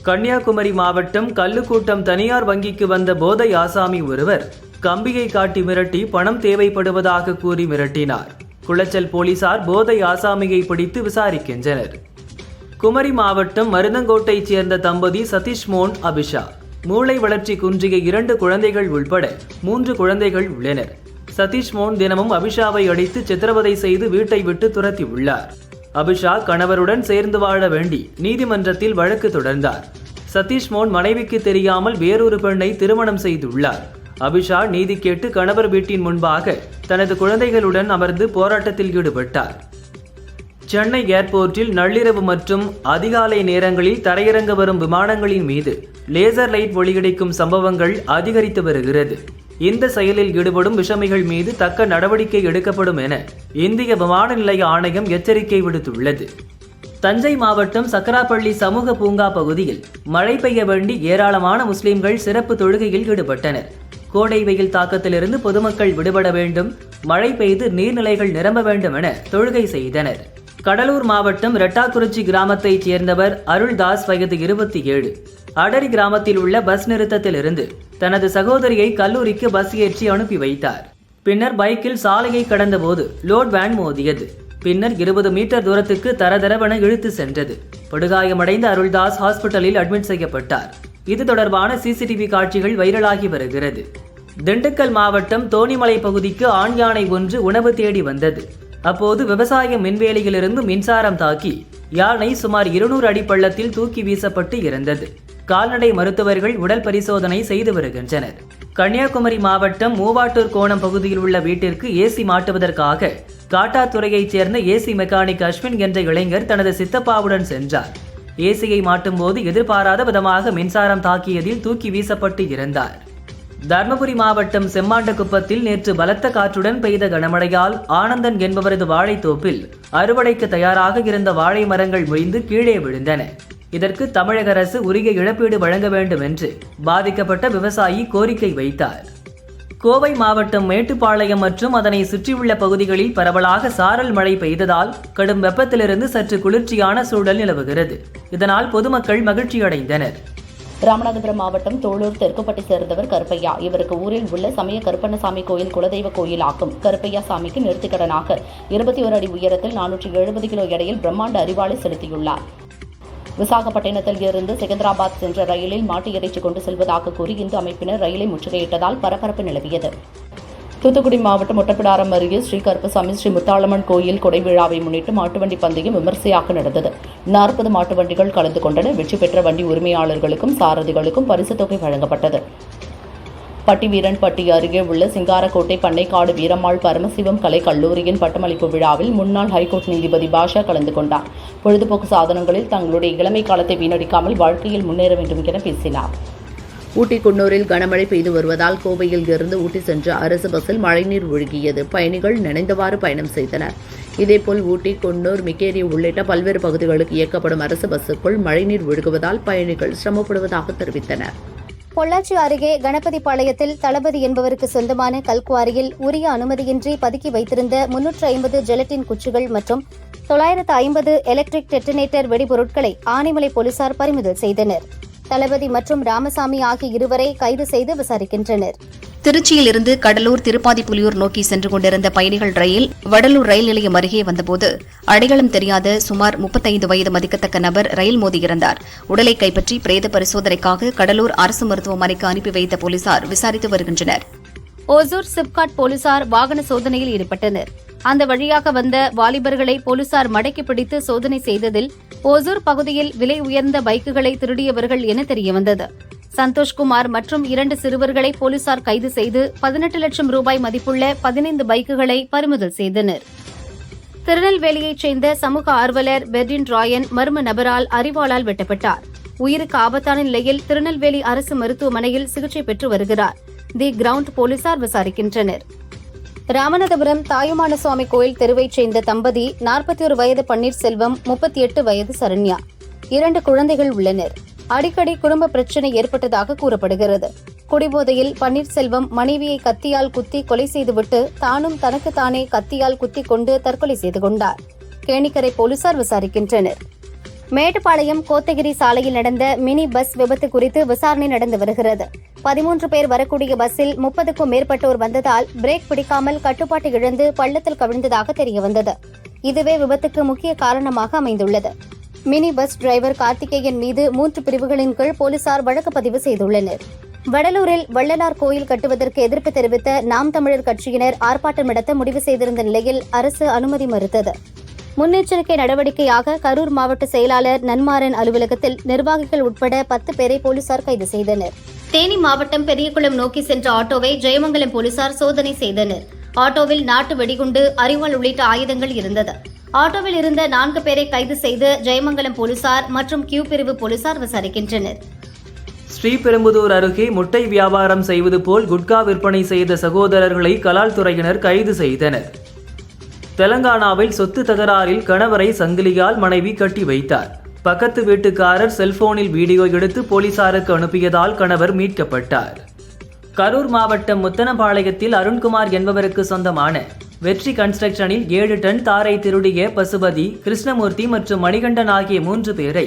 கன்னியாகுமரி மாவட்டம் கல்லுக்கூட்டம் தனியார் வங்கிக்கு வந்த போதை ஆசாமி ஒருவர் கம்பியை காட்டி மிரட்டி பணம் தேவைப்படுவதாக கூறி மிரட்டினார். குளச்சல் போலீசார் போதை ஆசாமியை பிடித்து விசாரிக்கின்றனர். குமரி மாவட்டம் மருதங்கோட்டைச் சேர்ந்த தம்பதி சதீஷ் மோன் அபிஷா மூளை வளர்ச்சி குன்றிய 2 குழந்தைகள் உள்பட 3 குழந்தைகள் உள்ளனர். சதீஷ் மோன் தினமும் அபிஷாவை அடித்து சித்திரவதை செய்து வீட்டை விட்டு துரத்தியுள்ளார். அபிஷா கணவருடன் சேர்ந்து வாழ வேண்டி நீதிமன்றத்தில் வழக்கு தொடர்ந்தார். சதீஷ் மோன் மனைவிக்கு தெரியாமல் வேறொரு பெண்ணை திருமணம் செய்துள்ளார். அபிஷா நீதி கேட்டு கணவர் வீட்டின் முன்பாக தனது குழந்தைகளுடன் அமர்ந்து போராட்டத்தில் ஈடுபட்டார். சென்னை ஏர்போர்ட்டில் நள்ளிரவு மற்றும் அதிகாலை நேரங்களில் தரையிறங்க வரும் விமானங்களின் மீது லேசர் லைட் ஒளியடிக்கும் சம்பவங்கள் அதிகரித்து வருகிறது. இந்த செயலில் ஈடுபடும் விஷமிகள் மீது தக்க நடவடிக்கை எடுக்கப்படும் என இந்திய விமான நிலைய ஆணையம் எச்சரிக்கை விடுத்துள்ளது. தஞ்சை மாவட்டம் சக்கராப்பள்ளி சமூக பூங்கா பகுதியில் மழை பெய்ய வேண்டி ஏராளமான முஸ்லிம்கள் சிறப்பு தொழுகையில் ஈடுபட்டனர். கோடை வெயில் தாக்கத்திலிருந்து பொதுமக்கள் விடுபட வேண்டும், மழை பெய்து நீர்நிலைகள் நிரம்ப வேண்டும் என தொழுகை செய்தனர். கடலூர் மாவட்டம் ரெட்டாக்குறிச்சி கிராமத்தைச் சேர்ந்தவர் அருள்தாஸ், வயது 27, அடரி கிராமத்தில் உள்ள பஸ் நிறுத்தத்திலிருந்து தனது சகோதரியை கல்லூரிக்கு பஸ் ஏற்றி அனுப்பி வைத்தார். பின்னர் பைக்கில் சாலையை கடந்தபோது லோட் வேன் மோதியது. பின்னர் 20 மீட்டர் தூரத்துக்கு தரதரவென இழுத்து சென்றது. படுகாயமடைந்த அருள்தாஸ் ஹாஸ்பிட்டலில் அட்மிட் செய்யப்பட்டார். இது தொடர்பான சிசிடிவி காட்சிகள் வைரலாகி வருகிறது. திண்டுக்கல் மாவட்டம் தோணிமலை பகுதிக்கு ஆண் யானை ஒன்று உணவு தேடி வந்தது. அப்போது விவசாய மின்வேலியிலிருந்து மின்சாரம் தாக்கி யானை சுமார் 200 அடி பள்ளத்தில் தூக்கி வீசப்பட்டு இறந்தது. கால்நடை மருத்துவர்கள் உடல் பரிசோதனை செய்து வருகின்றனர். கன்னியாகுமரி மாவட்டம் மூவாட்டூர் கோணம் பகுதியில் உள்ள வீட்டிற்கு ஏசி மாட்டுவதற்காக காட்டாத்துறையைச் சேர்ந்த ஏசி மெக்கானிக் அஸ்வின் என்ற இளைஞர் தனது சித்தப்பாவுடன் சென்றார். ஏசியை மாட்டும் போது எதிர்பாராத விதமாக மின்சாரம் தாக்கியதில் தூக்கி வீசப்பட்டு இறந்தார். தர்மபுரி மாவட்டம் செம்மாண்டகுப்பத்தில் நேற்று பலத்த காற்றுடன் பெய்த கனமழையால் ஆனந்தன் என்பவரது வாழைத்தோப்பில் அறுவடைக்கு தயாராக இருந்த வாழை மரங்கள் முறிந்து கீழே விழுந்தன. இதற்கு தமிழக அரசு உரிய இழப்பீடு வழங்க வேண்டும் என்று பாதிக்கப்பட்ட விவசாயி கோரிக்கை வைத்தார். கோவை மாவட்டம் மேட்டுப்பாளையம் மற்றும் அதனை சுற்றியுள்ள பகுதிகளில் பரவலாக சாரல் மழை பெய்ததால் கடும் வெப்பத்திலிருந்து சற்று குளிர்ச்சியான சூழல் நிலவுகிறது. இதனால் பொதுமக்கள் மகிழ்ச்சியடைந்தனர். ராமநாதபுரம் மாவட்டம் தோளூர் தெற்குப்பட்டி சேர்ந்தவர் கருப்பையா. இவருக்கு ஊரில் உள்ள சமய கருப்பண்ணசாமி கோயில் குலதெய்வ கோயிலாகும் கருப்பையா சாமிக்கு நேர்த்திக்கடனாக 21 அடி உயரத்தில் 470 கிலோ எடையில் பிரம்மாண்ட அரிவாளை செலுத்தியுள்ளார். விசாகப்பட்டினத்தில் இருந்து செகந்திராபாத் சென்ற ரயிலில் மாட்டு இறைச்சி கொண்டு செல்வதாக கூறி இந்து அமைப்பினர் ரயிலை முற்றுகையிட்டதால் பரபரப்பு நிலவியது. தூத்துக்குடி மாவட்டம் ஒட்டப்பிடாரம் அருகே ஸ்ரீ கருப்பசாமி ஸ்ரீ முத்தாளம்மன் கோயில் கொடை விழாவை முன்னிட்டு மாட்டுவண்டி பந்தயம் விமர்சையாக நடந்தது. 40 மாட்டு வண்டிகள் கலந்து கொண்டன. வெற்றி பெற்ற வண்டி உரிமையாளர்களுக்கும் சாரதிகளுக்கும் பரிசுத் தொகை வழங்கப்பட்டது. பட்டிவீரன்பட்டி அருகே உள்ள சிங்காரக்கோட்டை பண்ணைக்காடு வீரம்மாள் பரமசிவம் கலை கல்லூரியின் பட்டமளிப்பு விழாவில் முன்னாள் ஹைகோர்ட் நீதிபதி பாஷா கலந்து கொண்டார். பொழுதுபோக்கு சாதனங்களில் தங்களுடைய இளமை காலத்தை வீணடிக்காமல் வாழ்க்கையில் முன்னேற வேண்டும் என பேசினார். ஊட்டி குன்னூரில் கனமழை பெய்து வருவதால் கோவையில் இருந்து ஊட்டி சென்ற அரசு பஸ்ஸில் மழைநீர் ஒழுகியது. பயணிகள் நனைந்தவாறு பயணம் செய்தனர். இதேபோல் ஊட்டி, குன்னூர், மிக்கேரி உள்ளிட்ட பல்வேறு பகுதிகளுக்கு இயக்கப்படும் அரசு பஸ்ஸுக்குள் மழைநீர் ஒழுகுவதால் பயணிகள் சிரமப்படுவதாக தெரிவித்தனர். பொள்ளாச்சி அருகே கணபதிபாளையத்தில் தளபதி என்பவருக்கு சொந்தமான கல்குவாரியில் உரிய அனுமதியின்றி பதுக்கி வைத்திருந்த 350 ஜெலட்டின் குச்சிகள் மற்றும் 950 எலக்ட்ரிக் டெட்டனேட்டர் வெடிபொருட்களை ஆனைமலை போலீசார் பறிமுதல் செய்தனர். தளபதி மற்றும் ராமசாமி ஆகிய இருவரை கைது செய்து விசாரிக்கின்றனர். திருச்சியில் இருந்து கடலூர் திருப்பாதிப்புலியூர் நோக்கி சென்று கொண்டிருந்த பயணிகள் ரயில் வடலூர் ரயில் நிலையம் அருகே வந்தபோது அடையாளம் தெரியாத சுமார் 35 வயது மதிக்கத்தக்க நபர் ரயில் மோதி இறந்தார். உடலை கைப்பற்றி பிரேத பரிசோதனைக்காக கடலூர் அரசு மருத்துவமனைக்கு அனுப்பி வைத்த போலீசார் விசாரித்து வருகின்றனர். ஓசூர் சிப்காட் போலீசார் வாகன சோதனையில் ஈடுபட்டனர். அந்த வழியாக வந்த வாலிபர்களை போலீசார் மடக்கி பிடித்து சோதனை செய்ததில் ஓசூர் பகுதியில் விலை உயர்ந்த பைக்குகளை திருடியவர்கள் என தெரியவந்தது. சந்தோஷ்குமார் மற்றும் 2 சிறுவர்களை போலீசார் கைது செய்து 18 லட்சம் ரூபாய் மதிப்புள்ள 15 பைக்குகளை பறிமுதல் செய்தனர். திருநெல்வேலியைச் சேர்ந்த சமூக ஆர்வலர் பெர்டின் ராயன் மர்ம நபரால் அரிவாளால் வெட்டப்பட்டார். உயிருக்கு ஆபத்தான நிலையில் திருநெல்வேலி அரசு மருத்துவமனையில் சிகிச்சை பெற்று வருகிறார். தி கிரவுண்ட் போலீசார் விசாரிக்கின்றனர். ராமநாதபுரம் தாயுமான சுவாமி கோயில் தெருவைச் சேர்ந்த தம்பதி 41 வயது பன்னீர்செல்வம், 38 வயது சரண்யா. 2 குழந்தைகள் உள்ளனர். அடிக்கடி குடும்ப பிரச்சினை ஏற்பட்டதாக கூறப்படுகிறது. குடிபோதையில் பன்னீர்செல்வம் மனைவியை கத்தியால் குத்தி கொலை செய்துவிட்டு தானும் தனக்குத்தானே கத்தியால் குத்திக் கொண்டு தற்கொலை செய்து கொண்டார். கேணிக்கரை போலீசார் விசாரிக்கின்றனர். மேட்டுப்பாளையம் கோத்தகிரி சாலையில் நடந்த மினி பஸ் விபத்து குறித்து விசாரணை நடந்து வருகிறது. 13 பேர் வரக்கூடிய பஸ்ஸில் 30க்கும் மேற்பட்டோர் வந்ததால் பிரேக் பிடிக்காமல் கட்டுப்பாட்டு இழந்து பள்ளத்தில் கவிழ்ந்ததாக தெரியவந்தது. இதுவே விபத்துக்கு முக்கிய காரணமாக அமைந்துள்ளது. மினி பஸ் டிரைவர் கார்த்திகேயன் மீது 3 பிரிவுகளின் கீழ் போலீசார் வழக்கு பதிவு செய்துள்ளனர். வடலூரில் வள்ளலார் கோயில் கட்டுவதற்கு எதிர்ப்பு தெரிவித்த நாம் தமிழர் கட்சியினர் ஆர்ப்பாட்டம் நடத்த முடிவு செய்திருந்த நிலையில் அரசு அனுமதி மறுத்தது. முன்னெச்சரிக்கை நடவடிக்கையாக கரூர் மாவட்ட செயலாளர் நன்மாறன் அலுவலகத்தில் நிர்வாகிகள் உட்பட 10 பேரை போலீசார் கைது செய்தனர். தேனி மாவட்டம் பெரியகுளம் நோக்கி சென்ற ஆட்டோவை ஜெயமங்கலம் போலீசார் சோதனை செய்தனர். ஆட்டோவில் நாட்டு வெடிகுண்டு, அரிவாள் உள்ளிட்ட ஆயுதங்கள் இருந்தது. ஆட்டோவில் இருந்த 4 பேரை கைது செய்து ஜெயமங்கலம் போலீசார் மற்றும் கியூ பிரிவு போலீசார் விசாரிக்கின்றனர். ஸ்ரீபெரும்புதூர் அருகே முட்டை வியாபாரம் செய்வது போல் குட்கா விற்பனை செய்த சகோதரர்களை கலால் துறையினர் கைது செய்தனர். தெலங்கானாவில் சொத்து தகராறில் கணவரை சங்கிலியால் மனைவி கட்டி வைத்தார். பக்கத்து வீட்டுக்காரர் செல்போனில் வீடியோ எடுத்து போலீசாருக்கு அனுப்பியதால் கணவர் மீட்கப்பட்டார். கரூர் மாவட்டம் முத்தனபாளையத்தில் அருண்குமார் என்பவருக்கு சொந்தமான வெற்றி கன்ஸ்ட்ரக்ஷனில் 7 டன் தாரை திருடிய பசுபதி, கிருஷ்ணமூர்த்தி மற்றும் மணிகண்டன் ஆகிய 3 பேரை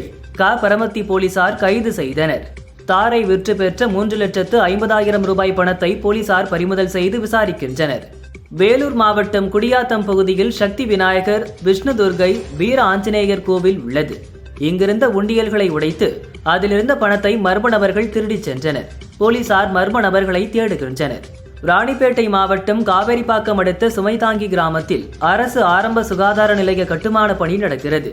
பரமத்தி போலீசார் கைது செய்தனர். தாரை விற்று பெற்ற 3,50,000 ரூபாய் பணத்தை போலீசார் பறிமுதல் செய்து விசாரிக்கின்றனர். வேலூர் மாவட்டம் குடியாத்தம் பகுதியில் சக்தி விநாயகர், விஷ்ணு துர்கை, வீர ஆஞ்சநேயர் கோவில் உள்ளது. இங்கிருந்த உண்டியல்களை உடைத்து அதிலிருந்த பணத்தை மர்ம நபர்கள் திருடிச் சென்றனர். போலீசார் மர்ம நபர்களை தேடுகின்றனர். ராணிப்பேட்டை மாவட்டம் காவேரிப்பாக்கம் அடுத்த சுமைதாங்கி கிராமத்தில் அரசு ஆரம்ப சுகாதார நிலைய கட்டுமான பணி நடக்கிறது.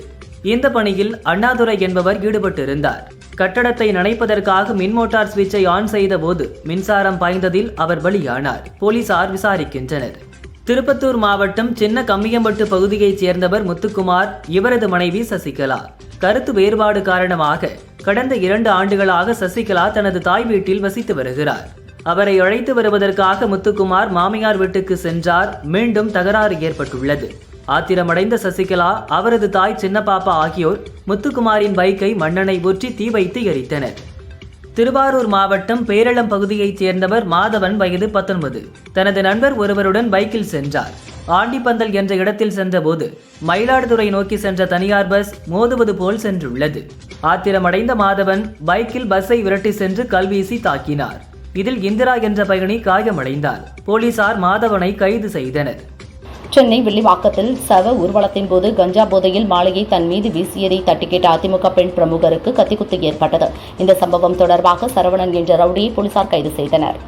இந்த பணியில் அண்ணாதுரை என்பவர் ஈடுபட்டிருந்தார். கட்டடத்தை நனைப்பதற்காக மின்மோட்டார் சுவிட்சை ஆன் செய்த போது மின்சாரம் பாய்ந்ததில் அவர் பலியானார். போலீசார் விசாரிக்கின்றனர். திருப்பத்தூர் மாவட்டம் சின்ன கம்மியம்பட்டு பகுதியைச் சேர்ந்தவர் முத்துக்குமார், இவரது மனைவி சசிகலா. கருத்து வேறுபாடு காரணமாக கடந்த 2 ஆண்டுகளாக சசிகலா தனது தாய் வீட்டில் வசித்து வருகிறார். அவரை அழைத்து வருவதற்காக முத்துக்குமார் மாமியார் வீட்டுக்கு சென்றார். மீண்டும் தகராறு ஏற்பட்டுள்ளது. ஆத்திரமடைந்த சசிகலா, அவரது தாய் சின்னப்பாப்பா ஆகியோர் முத்துக்குமாரின் பைக்கை மண்ணெண்ணெய் ஊற்றி தீ வைத்து எரித்தனர். திருவாரூர் மாவட்டம் பேரளம் பகுதியைச் சேர்ந்தவர் மாதவன், வயது 19, தனது நண்பர் ஒருவருடன் பைக்கில் சென்றார். ஆண்டிப்பந்தல் என்ற இடத்தில் சென்றபோது மயிலாடுதுறை நோக்கி சென்ற தனியார் பஸ் மோதுவது போல் சென்றுள்ளது. ஆத்திரமடைந்த மாதவன் பைக்கில் பஸ்ஸை விரட்டி சென்று கல்வீசி தாக்கினார். இதில் இந்திரா என்ற பயணி காயமடைந்தார். போலீசார் மாதவனை கைது செய்தனர். சென்னை வில்லிவாக்கத்தில் சவ ஊர்வலத்தின் போது கஞ்சா போதையில் மாலையை தன் மீது வீசியதை தட்டி கேட்ட அதிமுக பெண் பிரமுகருக்கு கத்திக்குத்து ஏற்பட்டது. இந்த சம்பவம் தொடர்பாக சரவணன் என்ற ரவுடியை போலீசார் கைது செய்தனர்.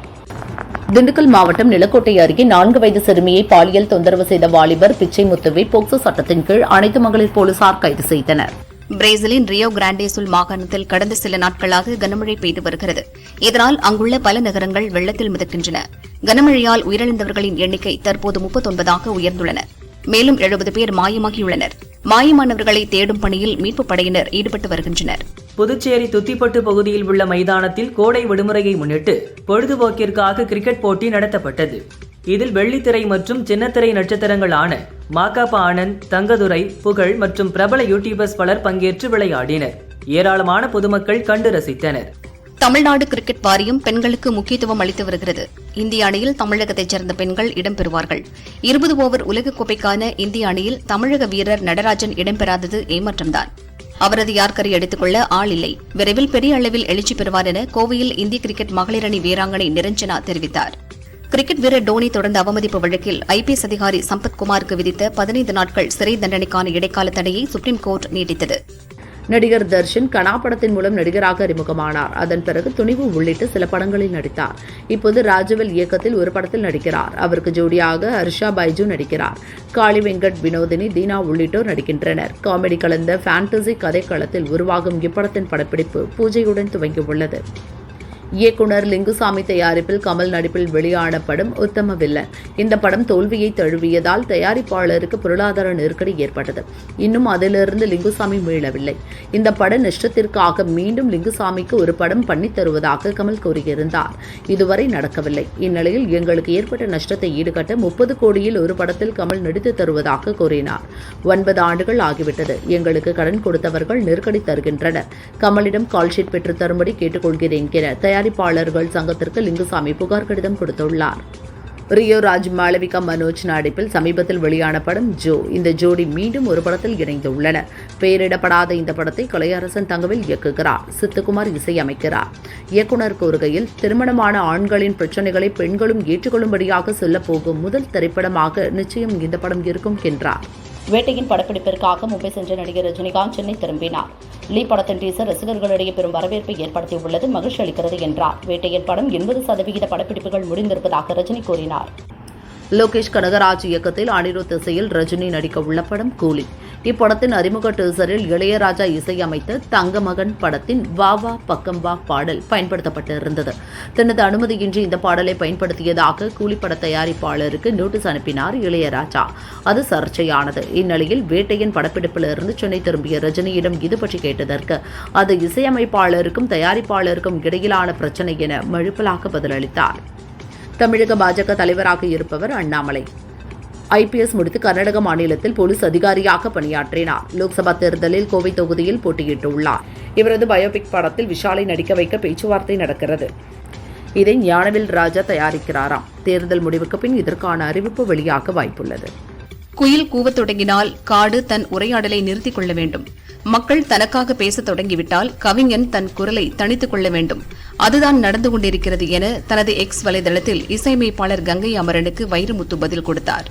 திண்டுக்கல் மாவட்டம் நிலக்கோட்டை அருகே 4 வயது சிறுமியை பாலியல் தொந்தரவு செய்த வாலிபர் பிச்சைமுத்துவை போக்சோ சட்டத்தின் கீழ் அனைத்து மகளிர் போலீசார் கைது செய்தனர். பிரேசிலின் ரியோ கிராண்டே சுல் மாகாணத்தில் கடந்த சில நாட்களாக கனமழை பெய்து வருகிறது. இதனால் அங்குள்ள பல நகரங்கள் வெள்ளத்தில் மிதக்கின்றன. கனமழையால் உயிரிழந்தவர்களின் எண்ணிக்கை தற்போது 39ஆக உயர்ந்துள்ளன. மேலும் 70 பேர் மாயமாகியுள்ளனர். மாயமானவர்களை தேடும் பணியில் மீட்புப் படையினர் ஈடுபட்டு வருகின்றனர். புதுச்சேரி துத்திப்பட்டு பகுதியில் உள்ள மைதானத்தில் கோடை விடுமுறையை முன்னிட்டு பொழுதுபோக்கிற்காக கிரிக்கெட் போட்டி நடத்தப்பட்டது. இதில் வெள்ளித்திரை மற்றும் சின்னத்திரை நட்சத்திரங்களான மாகாபா ஆனந்த், தங்கதுரை, புகழ் மற்றும் பிரபல யூடியூபர்ஸ் பலர் பங்கேற்று விளையாடினர். ஏராளமான பொதுமக்கள் கண்டு ரசித்தனர். தமிழ்நாடு கிரிக்கெட் வாரியம் பெண்களுக்கு முக்கியத்துவம் அளித்து வருகிறது. இந்திய அணியில் தமிழகத்தைச் சேர்ந்த பெண்கள் இடம்பெறுவார்கள். 20 ஓவர் உலகக்கோப்பைக்கான இந்திய அணியில் தமிழக வீரர் நடராஜன் இடம்பெறாதது ஏமாற்றம்தான். அவரது யார்கரை எடுத்துக்கொள்ள ஆள் இல்லை. விரைவில் பெரிய அளவில் எழுச்சி பெறுவார் என கோவையில் இந்திய கிரிக்கெட் மகளிர் அணி வீராங்கனை நிரஞ்சனா தெரிவித்தார். கிரிக்கெட் வீரர் டோனி தொடர்ந்த அவமதிப்பு வழக்கில் IPS அதிகாரி சம்பத்குமாருக்கு விதித்த 15 நாட்கள் சிறை தண்டனைக்கான இடைக்கால தடையை சுப்ரீம் கோர்ட் நீட்டித்தது. நடிகர் தர்ஷன் கனா படத்தின் மூலம் நடிகராக அறிமுகமானார். அதன் பிறகு துணிவு உள்ளிட்ட சில படங்களில் நடித்தார். இப்போது ராஜவல் இயக்கத்தில் ஒரு படத்தில் நடிக்கிறார். அவருக்கு ஜோடியாக ஹர்ஷா பைஜு நடிக்கிறார். காளி வெங்கட், வினோதினி, தீனா உள்ளிட்டோர் நடிக்கின்றனர். காமெடி கலந்த ஃபேண்டசி கதைக்களத்தில் உருவாகும் இப்படத்தின் படப்பிடிப்பு பூஜையுடன் துவங்கியுள்ளது. இயக்குனர் லிங்குசாமி தயாரிப்பில் கமல் நடிப்பில் வெளியான படம் உத்தம வில்லன். இந்த படம் தோல்வியை தழுவியதால் தயாரிப்பாளருக்கு பொருளாதார நெருக்கடி ஏற்பட்டது. இன்னும் அதிலிருந்து லிங்குசாமி மீளவில்லை. இந்த பட நஷ்டத்திற்காக மீண்டும் லிங்குசாமிக்கு ஒரு படம் பண்ணித் தருவதாக கமல் கூறியிருந்தார். இதுவரை நடக்கவில்லை. இந்நிலையில் எங்களுக்கு ஏற்பட்ட நஷ்டத்தை ஈடுகட்ட 30 கோடியில் ஒரு படத்தில் கமல் நடித்து தருவதாக கூறினார். 9 ஆண்டுகள் ஆகிவிட்டது. எங்களுக்கு கடன் கொடுத்தவர்கள் நெருக்கடி தருகின்றனர். கமலிடம் கால்ஷீட் பெற்று தரும்படி கேட்டுக்கொள்கிறேன் என தயாரிப்பாளர்கள் சங்கத்திற்கு லிங்குசாமி புகார் கடிதம் கொடுத்துள்ளார். ரியோ ராஜ், மாளவிகா மனோஜ் நடிப்பில் சமீபத்தில் வெளியான படம் ஜோ. இந்த ஜோடி மீண்டும் ஒரு படத்தில் இணைந்துள்ளனர். பெயரிடப்படாத இந்த படத்தை கலையரசன் தங்கவேல் இயக்குகிறார். சித்துக்குமார் இசையமைக்கிறார். இயக்குனர் கூறுகையில், திருமணமான ஆண்களின் பிரச்சனைகளை பெண்களும் ஏற்றுக்கொள்ளும்படியாக சொல்லப்போகும் முதல் திரைப்படமாக நிச்சயம் இந்த படம் இருக்கும் என்றார். வேட்டையின் படப்பிடிப்பிற்காக மும்பை சென்ற நடிகர் ரஜினிகாந்த் சென்னை திரும்பினார். லீ படத்தின் டீசர் ரசிகர்களிடையே பெரும் வரவேற்பை ஏற்படுத்தியுள்ளது மகிழ்ச்சி அளிக்கிறது என்றார். வேட்டையின் படம் 80% படப்பிடிப்புகள் முடிந்திருப்பதாக ரஜினி கூறினார். லோகேஷ் கனகராஜ் இயக்கத்தில் அனிருத் இசையில் ரஜினி நடிக்க உள்ள படம் கூலி. இப்படத்தின் அறிமுக டீசரில் இளையராஜா இசையமைத்த தங்கமகன் படத்தின் வா வா பக்கம் வா பாடல் பயன்படுத்தப்பட்டிருந்தது. தனது அனுமதியின்றி இந்த பாடலை பயன்படுத்தியதாக கூலி பட தயாரிப்பாளருக்கு நோட்டீஸ் அனுப்பினார் இளையராஜா. அது சர்ச்சையானது. இந்நிலையில் வேட்டையின் படப்பிடிப்பிலிருந்து சென்னை திரும்பிய ரஜினியிடம் இது பற்றி கேட்டதற்கு அது இசையமைப்பாளருக்கும் தயாரிப்பாளருக்கும் இடையிலான பிரச்சனை என மழுப்பலாக பதிலளித்தார். தமிழக பாஜக தலைவராக இருப்பவர் அண்ணாமலை. IPS முடித்து கர்நாடக மாநிலத்தில் போலீஸ் அதிகாரியாக பணியாற்றினார். லோக்சபா தேர்தலில் கோவை தொகுதியில் போட்டியிட்டுள்ளார். இவரது பயோபிக் படத்தில் விஷாலை நடிக்க வைக்க பேச்சுவார்த்தை நடக்கிறது. இதை ஞானவேல் ராஜா தயாரிக்கிறாராம். தேர்தல் முடிவுக்கு பின் இதற்கான அறிவிப்பு வெளியாக வாய்ப்புள்ளது. குயில் கூவத் தொடங்கினால் காடு தன் உரையாடலை நிறுத்திக் கொள்ள வேண்டும். மக்கள் தனக்காக பேசத் தொடங்கிவிட்டால் கவிஞன் தன் குரலை தணித்துக் கொள்ள வேண்டும். அதுதான் நடந்து கொண்டிருக்கிறது என தனது எக்ஸ் வலைதளத்தில் இசையமைப்பாளர் கங்கை அமரனுக்கு வைரமுத்து பதில் கொடுத்தார்.